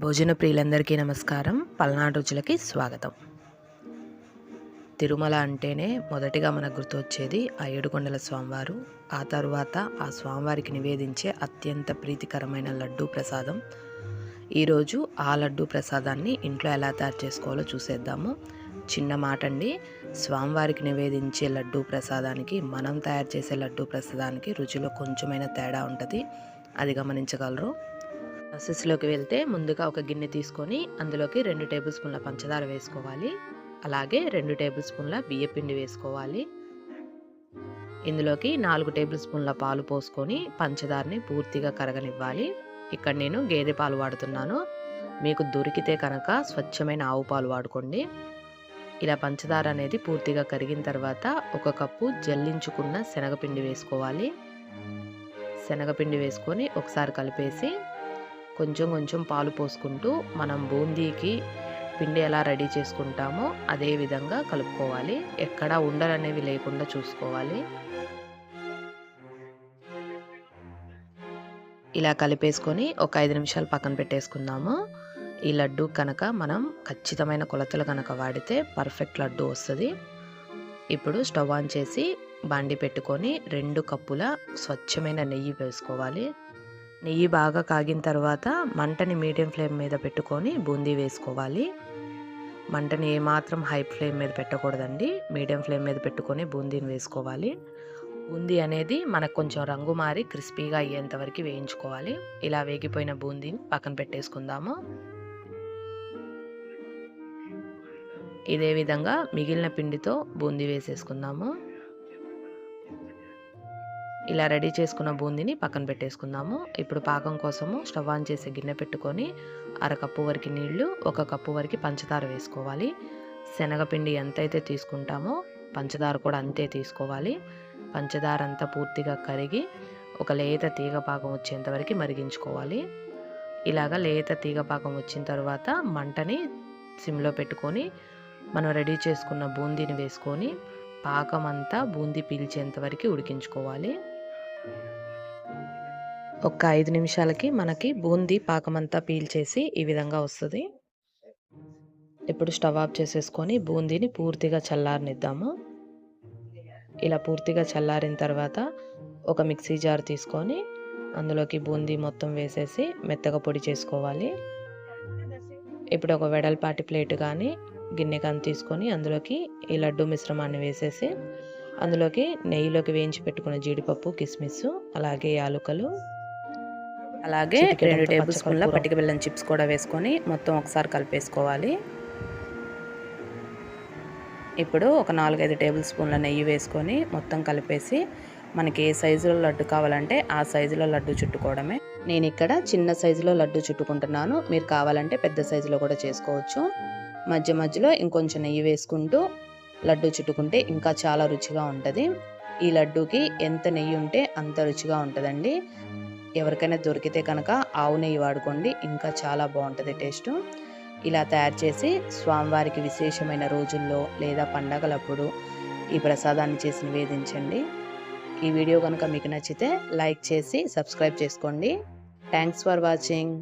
భోజన ప్రియులందరికీ నమస్కారం. పల్నాడు రుచులకి స్వాగతం. తిరుమల అంటేనే మొదటిగా మనకు గుర్తొచ్చేది ఆ ఏడుకొండల స్వామివారు. ఆ తరువాత ఆ స్వామివారికి నివేదించే అత్యంత ప్రీతికరమైన లడ్డూ ప్రసాదం. ఈరోజు ఆ లడ్డూ ప్రసాదాన్ని ఇంట్లో ఎలా తయారు చేసుకోవాలో చూసేద్దాము. చిన్న మాట అండి, స్వామివారికి నివేదించే లడ్డూ ప్రసాదానికి మనం తయారు చేసే లడ్డూ ప్రసాదానికి రుచిలో కొంచెమైనా తేడా ఉంటుంది. అది గమనించగలరు. ప్రాసెస్లోకి వెళ్తే ముందుగా ఒక గిన్నె తీసుకొని అందులోకి 2 టేబుల్ స్పూన్ల పంచదార వేసుకోవాలి. అలాగే 2 టేబుల్ స్పూన్ల బియ్యపిండి వేసుకోవాలి. ఇందులోకి 4 టేబుల్ స్పూన్ల పాలు పోసుకొని పంచదారని పూర్తిగా కరగనివ్వాలి. ఇక్కడ నేను గేదె పాలు వాడుతున్నాను. మీకు దొరికితే కనుక స్వచ్ఛమైన ఆవు పాలు వాడుకోండి. ఇలా పంచదార అనేది పూర్తిగా కరిగిన తర్వాత 1 కప్పు జల్లించుకున్న శనగపిండి వేసుకోవాలి. శనగపిండి వేసుకొని ఒకసారి కలిపేసి కొంచెం కొంచెం పాలు పోసుకుంటూ మనం బూందీకి పిండి ఎలా రెడీ చేసుకుంటామో అదే విధంగా కలుపుకోవాలి. ఎక్కడా ఉండలు అనేవి లేకుండా చూసుకోవాలి. ఇలా కలిపేసుకొని ఒక 5 నిమిషాలు పక్కన పెట్టేసుకుందాము. ఈ లడ్డు కనుక మనం ఖచ్చితమైన కొలతలు కనుక వాడితే పర్ఫెక్ట్ లడ్డు వస్తుంది. ఇప్పుడు స్టవ్ ఆన్ చేసి బాండి పెట్టుకొని 2 కప్పుల స్వచ్ఛమైన నెయ్యి వేసుకోవాలి. నెయ్యి బాగా కాగిన తర్వాత మంటని మీడియం ఫ్లేమ్ మీద పెట్టుకొని బూందీ వేసుకోవాలి. మంటని ఏమాత్రం హై ఫ్లేమ్ మీద పెట్టకూడదండి. మీడియం ఫ్లేమ్ మీద పెట్టుకొని బూందీని వేసుకోవాలి. బూందీ అనేది మనకు కొంచెం రంగు మారి క్రిస్పీగా అయ్యేంత వరకు వేయించుకోవాలి. ఇలా వేగిపోయిన బూందీని పక్కన పెట్టేసుకుందాము. ఇదే విధంగా మిగిలిన పిండితో బూందీ వేసేసుకుందాము. ఇలా రెడీ చేసుకున్న బూందీని పక్కన పెట్టేసుకుందాము. ఇప్పుడు పాకం కోసము స్టవ్ ఆన్ చేసి గిన్నె పెట్టుకొని 1/2 కప్పు వరకు నీళ్లు, 1 కప్పు వరకు పంచదార వేసుకోవాలి. శనగపిండి ఎంతైతే తీసుకుంటామో పంచదార కూడా అంతే తీసుకోవాలి. పంచదార అంతా పూర్తిగా కరిగి ఒక లేత తీగ పాకం వచ్చేంత వరకు మరిగించుకోవాలి. ఇలాగ లేత తీగ పాకం వచ్చిన తర్వాత మంటని సిమ్లో పెట్టుకొని మనం రెడీ చేసుకున్న బూందీని వేసుకొని పాకం అంతా బూందీ పీల్చేంత వరకు ఉడికించుకోవాలి. ఒక 5 నిమిషాలకి మనకి బూందీ పాకమంతా పీల్చేసి ఈ విధంగా వస్తుంది. ఇప్పుడు స్టవ్ ఆఫ్ చేసేసుకొని బూందీని పూర్తిగా చల్లారనిద్దాము. ఇలా పూర్తిగా చల్లారిన తర్వాత ఒక మిక్సీ జార్ తీసుకొని అందులోకి బూందీ మొత్తం వేసేసి మెత్తగా పొడి చేసుకోవాలి. ఇప్పుడు ఒక వెడల్పాటి ప్లేట్ కానీ గిన్నె కానీ తీసుకొని అందులోకి ఈ లడ్డు మిశ్రమాన్ని వేసేసి అందులోకి నెయ్యిలోకి వేయించి పెట్టుకున్న జీడిపప్పు, కిస్మిస్, అలాగే యాలుకలు, అలాగే 2 టేబుల్ స్పూన్ల పటిక బెల్లం చిప్స్ కూడా వేసుకొని మొత్తం ఒకసారి కలిపేసుకోవాలి. ఇప్పుడు ఒక 4-5 టేబుల్ స్పూన్ల నెయ్యి వేసుకొని మొత్తం కలిపేసి మనకి ఏ సైజులో లడ్డు కావాలంటే ఆ సైజులో లడ్డు చుట్టుకోవడమే. నేను ఇక్కడ చిన్న సైజులో లడ్డు చుట్టుకుంటున్నాను. మీరు కావాలంటే పెద్ద సైజులో కూడా చేసుకోవచ్చు. మధ్య మధ్యలో ఇంకొంచెం నెయ్యి వేసుకుంటూ లడ్డు చుట్టుకుంటే ఇంకా చాలా రుచిగా ఉంటుంది. ఈ లడ్డూకి ఎంత నెయ్యి ఉంటే అంత రుచిగా ఉంటుందండి. ఎవరికైనా దొరికితే కనుక ఆవు నెయ్యి వాడుకోండి, ఇంకా చాలా బాగుంటుంది టేస్ట్. ఇలా తయారు చేసి స్వామివారికి విశేషమైన రోజుల్లో లేదా పండగలప్పుడు ఈ ప్రసాదాన్ని చేసి నివేదించండి. ఈ వీడియో కనుక మీకు నచ్చితే లైక్ చేసి సబ్స్క్రైబ్ చేసుకోండి. Thanks for watching.